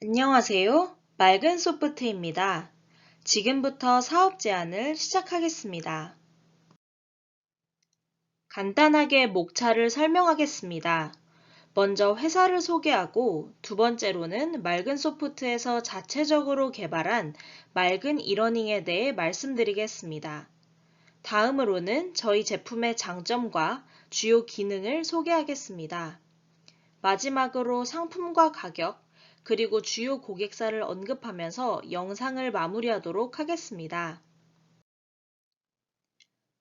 안녕하세요. 맑은 소프트입니다. 지금부터 사업 제안을 시작하겠습니다. 간단하게 목차를 설명하겠습니다. 먼저 회사를 소개하고 두 번째로는 맑은 소프트에서 자체적으로 개발한 맑은 이러닝에 대해 말씀드리겠습니다. 다음으로는 저희 제품의 장점과 주요 기능을 소개하겠습니다. 마지막으로 상품과 가격, 그리고 주요 고객사를 언급하면서 영상을 마무리하도록 하겠습니다.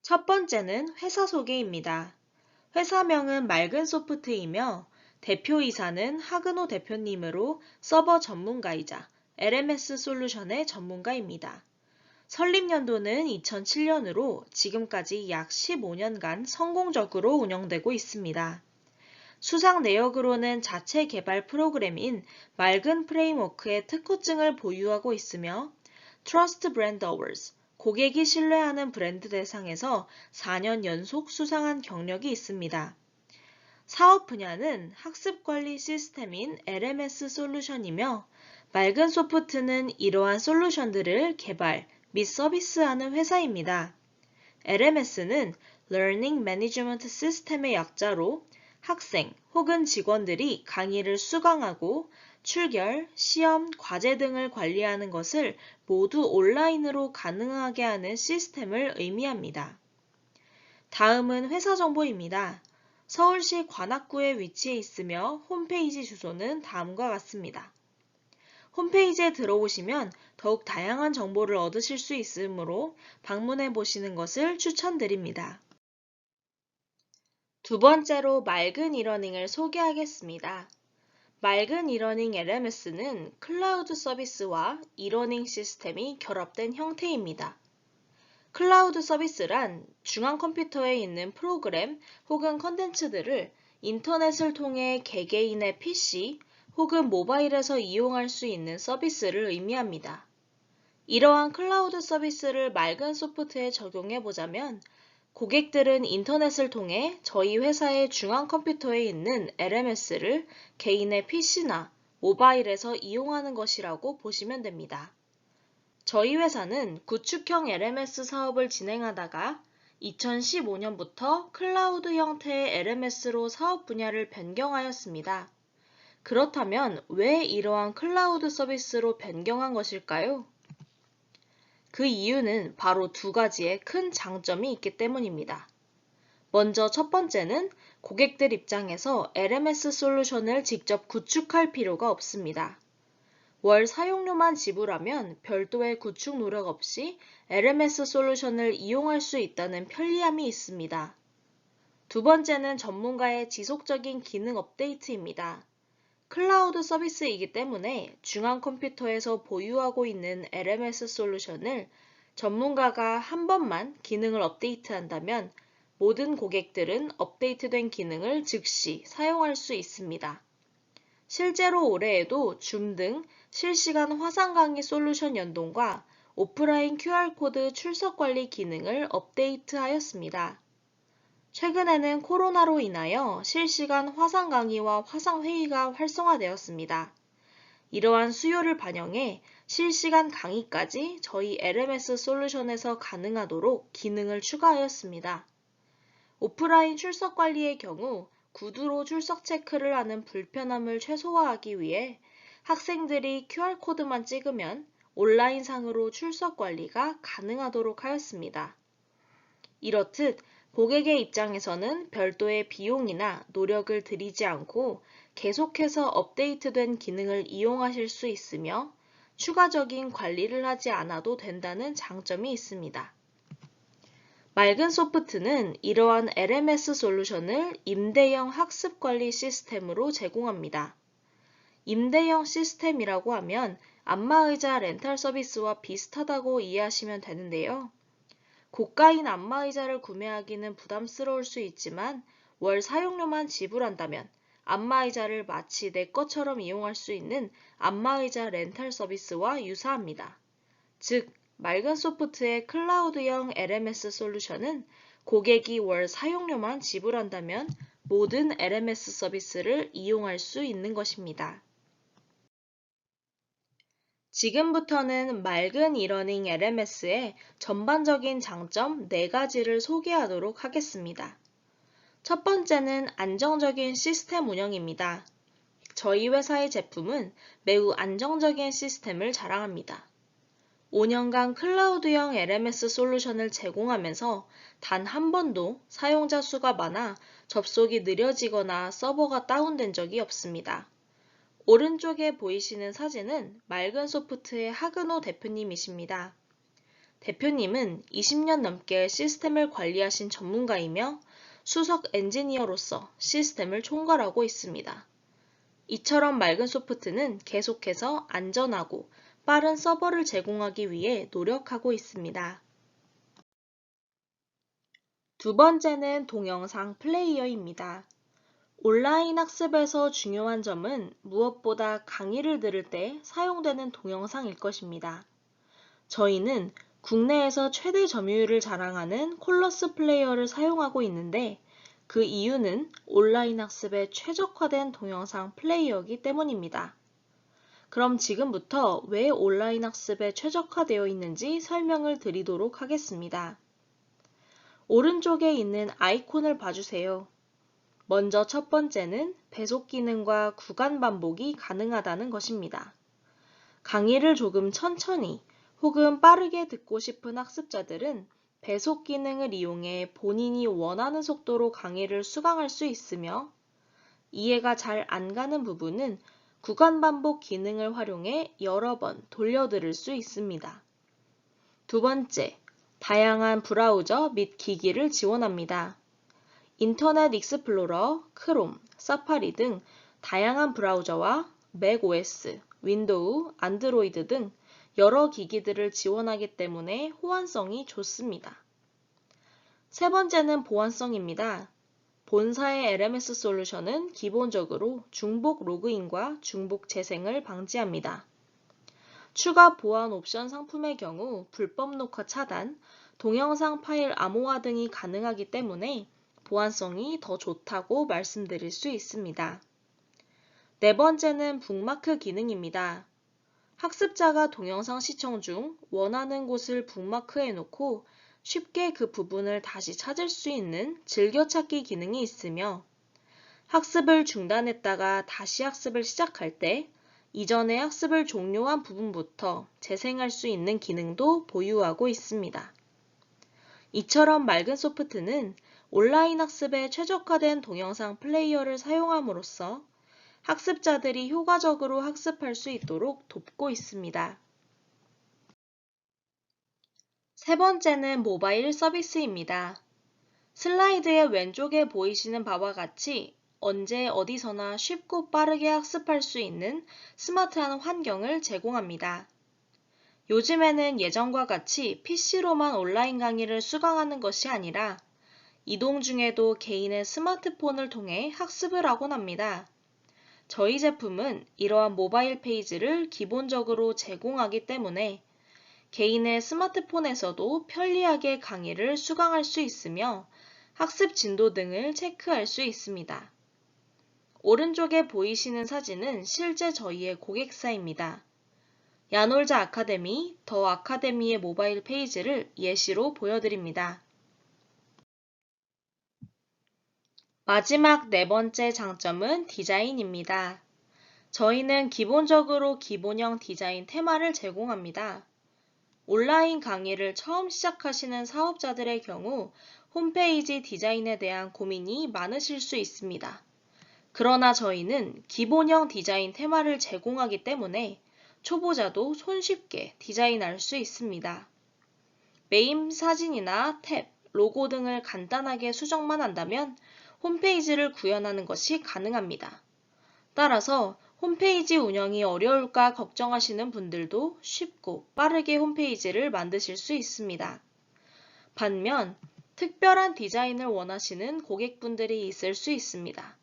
첫 번째는 회사 소개입니다. 회사명은 맑은 소프트이며 대표이사는 하근호 대표님으로 서버 전문가이자 LMS 솔루션의 전문가입니다. 설립연도는 2007년으로 지금까지 약 15년간 성공적으로 운영되고 있습니다. 수상 내역으로는 자체 개발 프로그램인 맑은 프레임워크의 특허증을 보유하고 있으며 Trust Brand Awards, 고객이 신뢰하는 브랜드 대상에서 4년 연속 수상한 경력이 있습니다. 사업 분야는 학습관리 시스템인 LMS 솔루션이며 맑은 소프트는 이러한 솔루션들을 개발 및 서비스하는 회사입니다. LMS는 Learning Management System의 약자로 학생 혹은 직원들이 강의를 수강하고 출결, 시험, 과제 등을 관리하는 것을 모두 온라인으로 가능하게 하는 시스템을 의미합니다. 다음은 회사 정보입니다. 서울시 관악구에 위치해 있으며 홈페이지 주소는 다음과 같습니다. 홈페이지에 들어오시면 더욱 다양한 정보를 얻으실 수 있으므로 방문해 보시는 것을 추천드립니다. 두 번째로 맑은 이러닝을 소개하겠습니다. 맑은 이러닝 LMS는 클라우드 서비스와 이러닝 시스템이 결합된 형태입니다. 클라우드 서비스란 중앙 컴퓨터에 있는 프로그램 혹은 컨텐츠들을 인터넷을 통해 개개인의 PC 혹은 모바일에서 이용할 수 있는 서비스를 의미합니다. 이러한 클라우드 서비스를 맑은 소프트에 적용해 보자면 고객들은 인터넷을 통해 저희 회사의 중앙 컴퓨터에 있는 LMS를 개인의 PC나 모바일에서 이용하는 것이라고 보시면 됩니다. 저희 회사는 구축형 LMS 사업을 진행하다가 2015년부터 클라우드 형태의 LMS로 사업 분야를 변경하였습니다. 그렇다면 왜 이러한 클라우드 서비스로 변경한 것일까요? 그 이유는 바로 두 가지의 큰 장점이 있기 때문입니다. 먼저 첫 번째는 고객들 입장에서 LMS 솔루션을 직접 구축할 필요가 없습니다. 월 사용료만 지불하면 별도의 구축 노력 없이 LMS 솔루션을 이용할 수 있다는 편리함이 있습니다. 두 번째는 전문가의 지속적인 기능 업데이트입니다. 클라우드 서비스이기 때문에 중앙 컴퓨터에서 보유하고 있는 LMS 솔루션을 전문가가 한 번만 기능을 업데이트한다면 모든 고객들은 업데이트된 기능을 즉시 사용할 수 있습니다. 실제로 올해에도 줌 등 실시간 화상 강의 솔루션 연동과 오프라인 QR코드 출석 관리 기능을 업데이트하였습니다. 최근에는 코로나로 인하여 실시간 화상 강의와 화상 회의가 활성화되었습니다. 이러한 수요를 반영해 실시간 강의까지 저희 LMS 솔루션에서 가능하도록 기능을 추가하였습니다. 오프라인 출석 관리의 경우 구두로 출석 체크를 하는 불편함을 최소화하기 위해 학생들이 QR코드만 찍으면 온라인상으로 출석 관리가 가능하도록 하였습니다. 이렇듯 고객의 입장에서는 별도의 비용이나 노력을 들이지 않고 계속해서 업데이트된 기능을 이용하실 수 있으며 추가적인 관리를 하지 않아도 된다는 장점이 있습니다. 맑은 소프트는 이러한 LMS 솔루션을 임대형 학습관리 시스템으로 제공합니다. 임대형 시스템이라고 하면 안마의자 렌탈 서비스와 비슷하다고 이해하시면 되는데요. 고가인 안마의자를 구매하기는 부담스러울 수 있지만 월 사용료만 지불한다면 안마의자를 마치 내 것처럼 이용할 수 있는 안마의자 렌탈 서비스와 유사합니다. 즉, 맑은 소프트의 클라우드형 LMS 솔루션은 고객이 월 사용료만 지불한다면 모든 LMS 서비스를 이용할 수 있는 것입니다. 지금부터는 맑은 이러닝 LMS의 전반적인 장점 4가지를 소개하도록 하겠습니다. 첫 번째는 안정적인 시스템 운영입니다. 저희 회사의 제품은 매우 안정적인 시스템을 자랑합니다. 5년간 클라우드형 LMS 솔루션을 제공하면서 단 한 번도 사용자 수가 많아 접속이 느려지거나 서버가 다운된 적이 없습니다. 오른쪽에 보이시는 사진은 맑은소프트의 하근호 대표님이십니다. 대표님은 20년 넘게 시스템을 관리하신 전문가이며 수석 엔지니어로서 시스템을 총괄하고 있습니다. 이처럼 맑은소프트는 계속해서 안전하고 빠른 서버를 제공하기 위해 노력하고 있습니다. 두 번째는 동영상 플레이어입니다. 온라인 학습에서 중요한 점은 무엇보다 강의를 들을 때 사용되는 동영상일 것입니다. 저희는 국내에서 최대 점유율을 자랑하는 콜러스 플레이어를 사용하고 있는데 그 이유는 온라인 학습에 최적화된 동영상 플레이어이기 때문입니다. 그럼 지금부터 왜 온라인 학습에 최적화되어 있는지 설명을 드리도록 하겠습니다. 오른쪽에 있는 아이콘을 봐주세요. 먼저 첫 번째는 배속 기능과 구간 반복이 가능하다는 것입니다. 강의를 조금 천천히 혹은 빠르게 듣고 싶은 학습자들은 배속 기능을 이용해 본인이 원하는 속도로 강의를 수강할 수 있으며 이해가 잘 안 가는 부분은 구간 반복 기능을 활용해 여러 번 돌려들을 수 있습니다. 두 번째, 다양한 브라우저 및 기기를 지원합니다. 인터넷 익스플로러, 크롬, 사파리 등 다양한 브라우저와 맥OS, 윈도우, 안드로이드 등 여러 기기들을 지원하기 때문에 호환성이 좋습니다. 세 번째는 보안성입니다. 본사의 LMS 솔루션은 기본적으로 중복 로그인과 중복 재생을 방지합니다. 추가 보안 옵션 상품의 경우 불법 녹화 차단, 동영상 파일 암호화 등이 가능하기 때문에 보안성이 더 좋다고 말씀드릴 수 있습니다. 네 번째는 북마크 기능입니다. 학습자가 동영상 시청 중 원하는 곳을 북마크해 놓고 쉽게 그 부분을 다시 찾을 수 있는 즐겨찾기 기능이 있으며 학습을 중단했다가 다시 학습을 시작할 때 이전에 학습을 종료한 부분부터 재생할 수 있는 기능도 보유하고 있습니다. 이처럼 맑은소프트는 온라인 학습에 최적화된 동영상 플레이어를 사용함으로써 학습자들이 효과적으로 학습할 수 있도록 돕고 있습니다. 세 번째는 모바일 서비스입니다. 슬라이드의 왼쪽에 보이시는 바와 같이 언제 어디서나 쉽고 빠르게 학습할 수 있는 스마트한 환경을 제공합니다. 요즘에는 예전과 같이 PC로만 온라인 강의를 수강하는 것이 아니라 이동 중에도 개인의 스마트폰을 통해 학습을 하곤 합니다. 저희 제품은 이러한 모바일 페이지를 기본적으로 제공하기 때문에 개인의 스마트폰에서도 편리하게 강의를 수강할 수 있으며 학습 진도 등을 체크할 수 있습니다. 오른쪽에 보이시는 사진은 실제 저희의 고객사입니다. 야놀자 아카데미, 더 아카데미의 모바일 페이지를 예시로 보여드립니다. 마지막 네 번째 장점은 디자인입니다. 저희는 기본적으로 기본형 디자인 테마를 제공합니다. 온라인 강의를 처음 시작하시는 사업자들의 경우 홈페이지 디자인에 대한 고민이 많으실 수 있습니다. 그러나 저희는 기본형 디자인 테마를 제공하기 때문에 초보자도 손쉽게 디자인할 수 있습니다. 메인 사진이나 탭, 로고 등을 간단하게 수정만 한다면 홈페이지를 구현하는 것이 가능합니다. 따라서 홈페이지 운영이 어려울까 걱정하시는 분들도 쉽고 빠르게 홈페이지를 만드실 수 있습니다. 반면 특별한 디자인을 원하시는 고객분들이 있을 수 있습니다.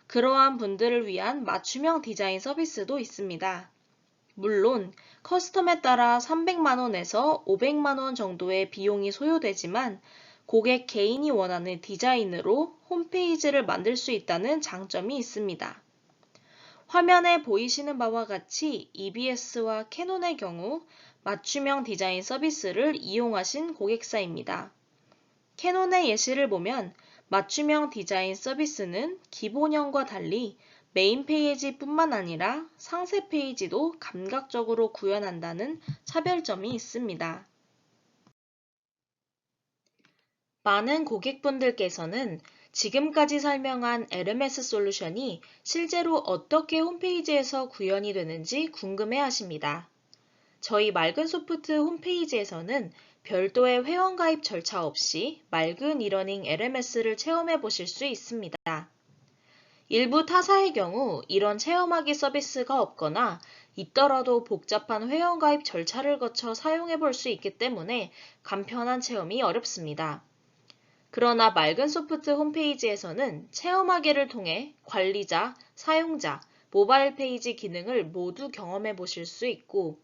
그러한 분들을 위한 맞춤형 디자인 서비스도 있습니다. 물론 커스텀에 따라 300만 원에서 500만 원 정도의 비용이 소요되지만 고객 개인이 원하는 디자인으로 홈페이지를 만들 수 있다는 장점이 있습니다. 화면에 보이시는 바와 같이 EBS와 캐논의 경우 맞춤형 디자인 서비스를 이용하신 고객사입니다. 캐논의 예시를 보면 맞춤형 디자인 서비스는 기본형과 달리 메인 페이지뿐만 아니라 상세 페이지도 감각적으로 구현한다는 차별점이 있습니다. 많은 고객분들께서는 지금까지 설명한 LMS 솔루션이 실제로 어떻게 홈페이지에서 구현이 되는지 궁금해 하십니다. 저희 맑은소프트 홈페이지에서는 별도의 회원가입 절차 없이 맑은 이러닝 LMS를 체험해 보실 수 있습니다. 일부 타사의 경우 이런 체험하기 서비스가 없거나 있더라도 복잡한 회원가입 절차를 거쳐 사용해 볼 수 있기 때문에 간편한 체험이 어렵습니다. 그러나 맑은소프트 홈페이지에서는 체험하기를 통해 관리자, 사용자, 모바일 페이지 기능을 모두 경험해 보실 수 있고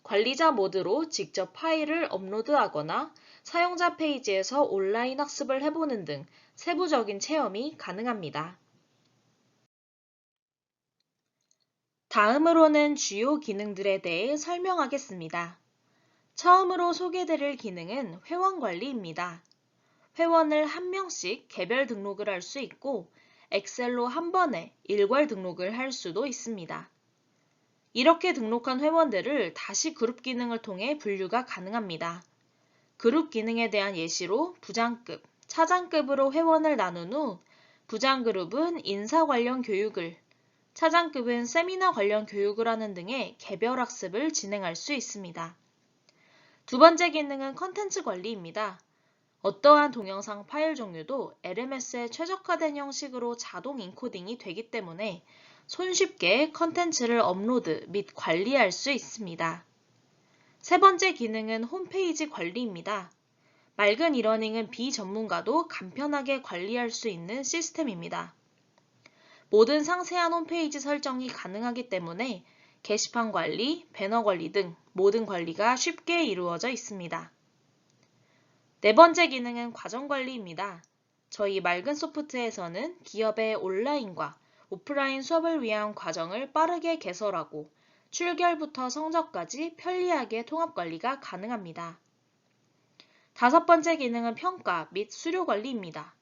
관리자 모드로 직접 파일을 업로드하거나 사용자 페이지에서 온라인 학습을 해보는 등 세부적인 체험이 가능합니다. 다음으로는 주요 기능들에 대해 설명하겠습니다. 처음으로 소개드릴 기능은 회원 관리입니다. 회원을 한 명씩 개별 등록을 할 수 있고 엑셀로 한 번에 일괄 등록을 할 수도 있습니다. 이렇게 등록한 회원들을 다시 그룹 기능을 통해 분류가 가능합니다. 그룹 기능에 대한 예시로 부장급, 차장급으로 회원을 나눈 후 부장그룹은 인사 관련 교육을, 차장급은 세미나 관련 교육을 하는 등의 개별 학습을 진행할 수 있습니다. 두 번째 기능은 컨텐츠 관리입니다. 어떠한 동영상 파일 종류도 LMS에 최적화된 형식으로 자동 인코딩이 되기 때문에 손쉽게 컨텐츠를 업로드 및 관리할 수 있습니다. 세 번째 기능은 홈페이지 관리입니다. 맑은 이러닝은 비전문가도 간편하게 관리할 수 있는 시스템입니다. 모든 상세한 홈페이지 설정이 가능하기 때문에 게시판 관리, 배너 관리 등 모든 관리가 쉽게 이루어져 있습니다. 네 번째 기능은 과정 관리입니다. 저희 맑은소프트에서는 기업의 온라인과 오프라인 수업을 위한 과정을 빠르게 개설하고 출결부터 성적까지 편리하게 통합 관리가 가능합니다. 다섯 번째 기능은 평가 및 수료 관리입니다.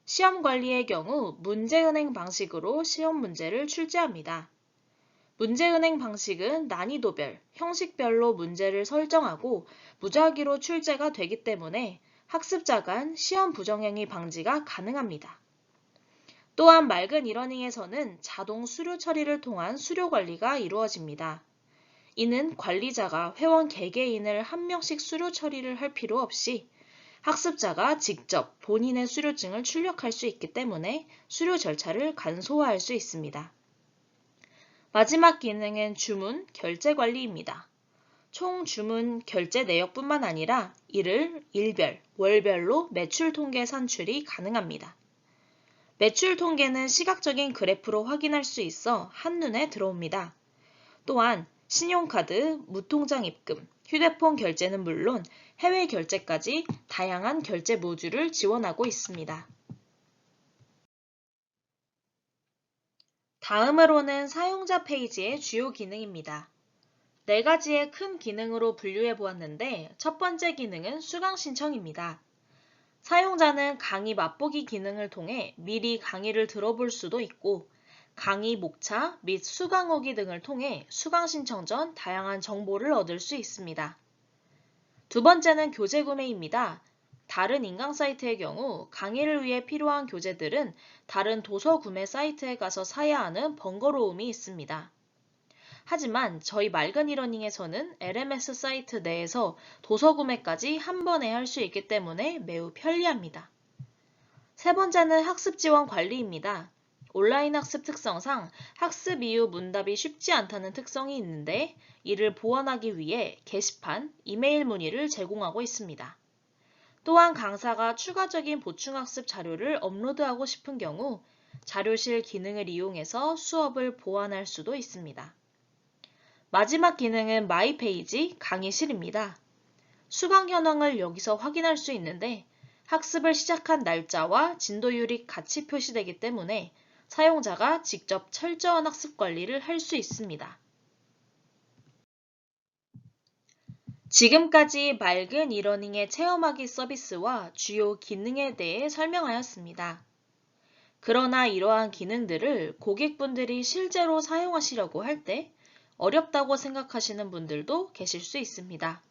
시험 관리의 경우 문제은행 방식으로 시험 문제를 출제합니다. 문제은행 방식은 난이도별, 형식별로 문제를 설정하고 무작위로 출제가 되기 때문에 학습자 간 시험 부정행위 방지가 가능합니다. 또한 맑은 이러닝에서는 자동 수료 처리를 통한 수료 관리가 이루어집니다. 이는 관리자가 회원 개개인을 한 명씩 수료 처리를 할 필요 없이 학습자가 직접 본인의 수료증을 출력할 수 있기 때문에 수료 절차를 간소화할 수 있습니다. 마지막 기능은 주문, 결제 관리입니다. 총 주문 결제 내역뿐만 아니라 일별, 월별로 매출 통계 산출이 가능합니다. 매출 통계는 시각적인 그래프로 확인할 수 있어 한눈에 들어옵니다. 또한 신용카드, 무통장 입금, 휴대폰 결제는 물론 해외 결제까지 다양한 결제 모듈을 지원하고 있습니다. 다음으로는 사용자 페이지의 주요 기능입니다. 네 가지의 큰 기능으로 분류해 보았는데 첫 번째 기능은 수강 신청입니다. 사용자는 강의 맛보기 기능을 통해 미리 강의를 들어볼 수도 있고 강의 목차 및 수강 후기 등을 통해 수강 신청 전 다양한 정보를 얻을 수 있습니다. 두 번째는 교재 구매입니다. 다른 인강 사이트의 경우 강의를 위해 필요한 교재들은 다른 도서 구매 사이트에 가서 사야 하는 번거로움이 있습니다. 하지만 저희 맑은 이러닝에서는 LMS 사이트 내에서 도서 구매까지 한 번에 할 수 있기 때문에 매우 편리합니다. 세 번째는 학습 지원 관리입니다. 온라인 학습 특성상 학습 이후 문답이 쉽지 않다는 특성이 있는데 이를 보완하기 위해 게시판, 이메일 문의를 제공하고 있습니다. 또한 강사가 추가적인 보충학습 자료를 업로드하고 싶은 경우 자료실 기능을 이용해서 수업을 보완할 수도 있습니다. 마지막 기능은 마이 페이지 강의실입니다. 수강 현황을 여기서 확인할 수 있는데 학습을 시작한 날짜와 진도율이 같이 표시되기 때문에 사용자가 직접 철저한 학습 관리를 할 수 있습니다. 지금까지 맑은 이러닝의 체험하기 서비스와 주요 기능에 대해 설명하였습니다. 그러나 이러한 기능들을 고객분들이 실제로 사용하시려고 할 때 어렵다고 생각하시는 분들도 계실 수 있습니다.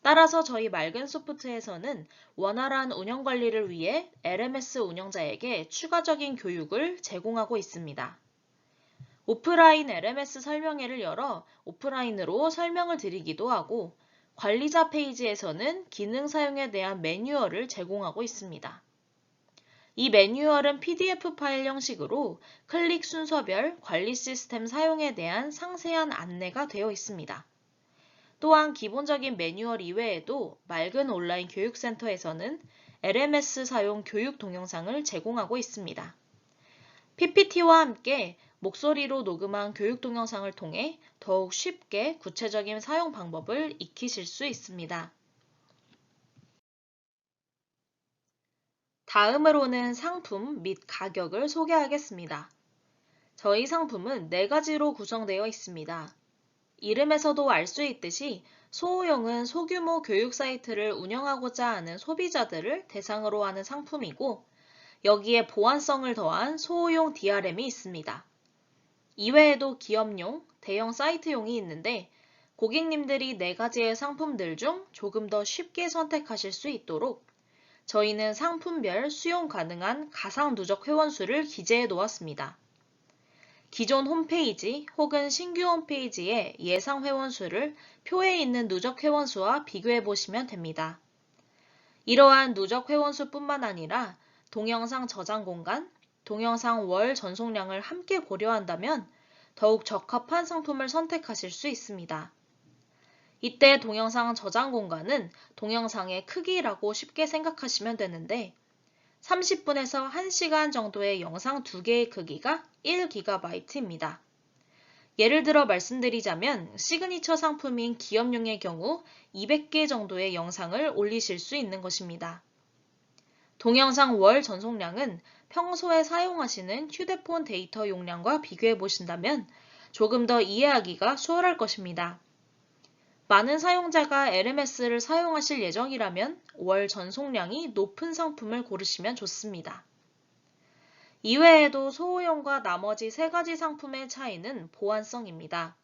따라서 저희 맑은 소프트에서는 원활한 운영 관리를 위해 LMS 운영자에게 추가적인 교육을 제공하고 있습니다. 오프라인 LMS 설명회를 열어 오프라인으로 설명을 드리기도 하고 관리자 페이지에서는 기능 사용에 대한 매뉴얼을 제공하고 있습니다. 이 매뉴얼은 PDF 파일 형식으로 클릭 순서별 관리 시스템 사용에 대한 상세한 안내가 되어 있습니다. 또한 기본적인 매뉴얼 이외에도 맑은 온라인 교육센터에서는 LMS 사용 교육 동영상을 제공하고 있습니다. PPT와 함께 목소리로 녹음한 교육 동영상을 통해 더욱 쉽게 구체적인 사용 방법을 익히실 수 있습니다. 다음으로는 상품 및 가격을 소개하겠습니다. 저희 상품은 4가지로 구성되어 있습니다. 이름에서도 알 수 있듯이 소호용은 소규모 교육 사이트를 운영하고자 하는 소비자들을 대상으로 하는 상품이고 여기에 보안성을 더한 소호용 DRM이 있습니다. 이외에도 기업용, 대형 사이트용이 있는데 고객님들이 4가지의 상품들 중 조금 더 쉽게 선택하실 수 있도록 저희는 상품별 수용 가능한 가상 누적 회원수를 기재해 놓았습니다. 기존 홈페이지 혹은 신규 홈페이지의 예상 회원수를 표에 있는 누적 회원수와 비교해 보시면 됩니다. 이러한 누적 회원수뿐만 아니라 동영상 저장 공간, 동영상 월 전송량을 함께 고려한다면 더욱 적합한 상품을 선택하실 수 있습니다. 이때 동영상 저장 공간은 동영상의 크기라고 쉽게 생각하시면 되는데 30분에서 1시간 정도의 영상 2개의 크기가 1GB입니다. 예를 들어 말씀드리자면 시그니처 상품인 기업용의 경우 200개 정도의 영상을 올리실 수 있는 것입니다. 동영상 월 전송량은 평소에 사용하시는 휴대폰 데이터 용량과 비교해 보신다면 조금 더 이해하기가 수월할 것입니다. 많은 사용자가 LMS를 사용하실 예정이라면 월 전송량이 높은 상품을 고르시면 좋습니다. 이외에도 소호용과 나머지 3가지 상품의 차이는 보안성입니다.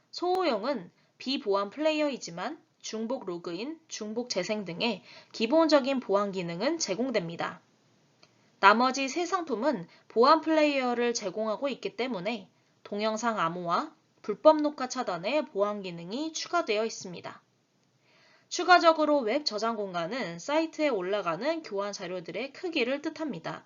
소호용은 비보안 플레이어이지만 중복 로그인, 중복 재생 등의 기본적인 보안 기능은 제공됩니다. 나머지 3상품은 보안 플레이어를 제공하고 있기 때문에 동영상 암호화, 불법 녹화 차단의 보안 기능이 추가되어 있습니다. 추가적으로 웹 저장 공간은 사이트에 올라가는 교환 자료들의 크기를 뜻합니다.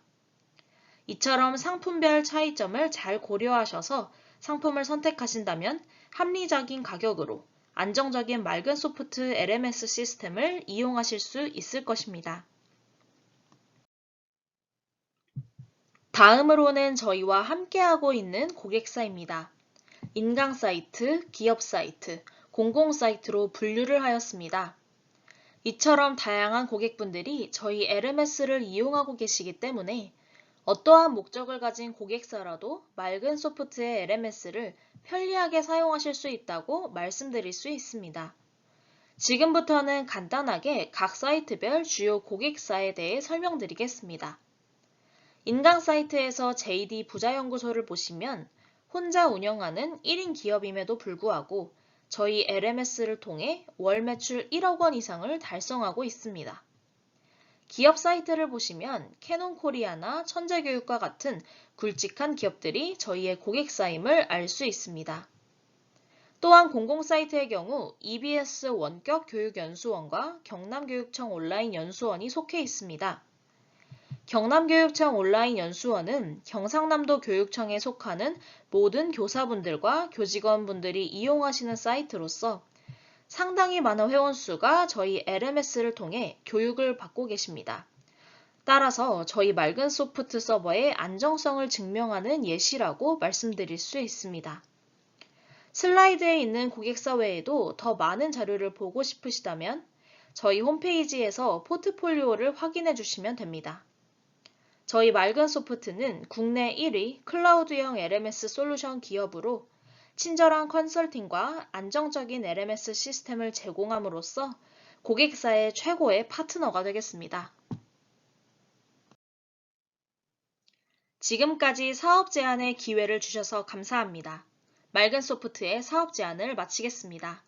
이처럼 상품별 차이점을 잘 고려하셔서 상품을 선택하신다면 합리적인 가격으로 안정적인 맑은 소프트 LMS 시스템을 이용하실 수 있을 것입니다. 다음으로는 저희와 함께하고 있는 고객사입니다. 인강 사이트, 기업 사이트, 공공 사이트로 분류를 하였습니다. 이처럼 다양한 고객분들이 저희 LMS를 이용하고 계시기 때문에 어떠한 목적을 가진 고객사라도 맑은 소프트의 LMS를 편리하게 사용하실 수 있다고 말씀드릴 수 있습니다. 지금부터는 간단하게 각 사이트별 주요 고객사에 대해 설명드리겠습니다. 인강 사이트에서 JD 부자연구소를 보시면 혼자 운영하는 1인 기업임에도 불구하고 저희 LMS를 통해 월 매출 1억 원 이상을 달성하고 있습니다. 기업 사이트를 보시면 캐논 코리아나 천재교육과 같은 굵직한 기업들이 저희의 고객사임을 알 수 있습니다. 또한 공공 사이트의 경우 EBS 원격 교육연수원과 경남교육청 온라인 연수원이 속해 있습니다. 경남교육청 온라인 연수원은 경상남도 교육청에 속하는 모든 교사분들과 교직원분들이 이용하시는 사이트로서 상당히 많은 회원수가 저희 LMS를 통해 교육을 받고 계십니다. 따라서 저희 맑은 소프트 서버의 안정성을 증명하는 예시라고 말씀드릴 수 있습니다. 슬라이드에 있는 고객사 외에도 더 많은 자료를 보고 싶으시다면 저희 홈페이지에서 포트폴리오를 확인해 주시면 됩니다. 저희 맑은소프트는 국내 1위 클라우드형 LMS 솔루션 기업으로 친절한 컨설팅과 안정적인 LMS 시스템을 제공함으로써 고객사의 최고의 파트너가 되겠습니다. 지금까지 사업 제안의 기회를 주셔서 감사합니다. 맑은소프트의 사업 제안을 마치겠습니다.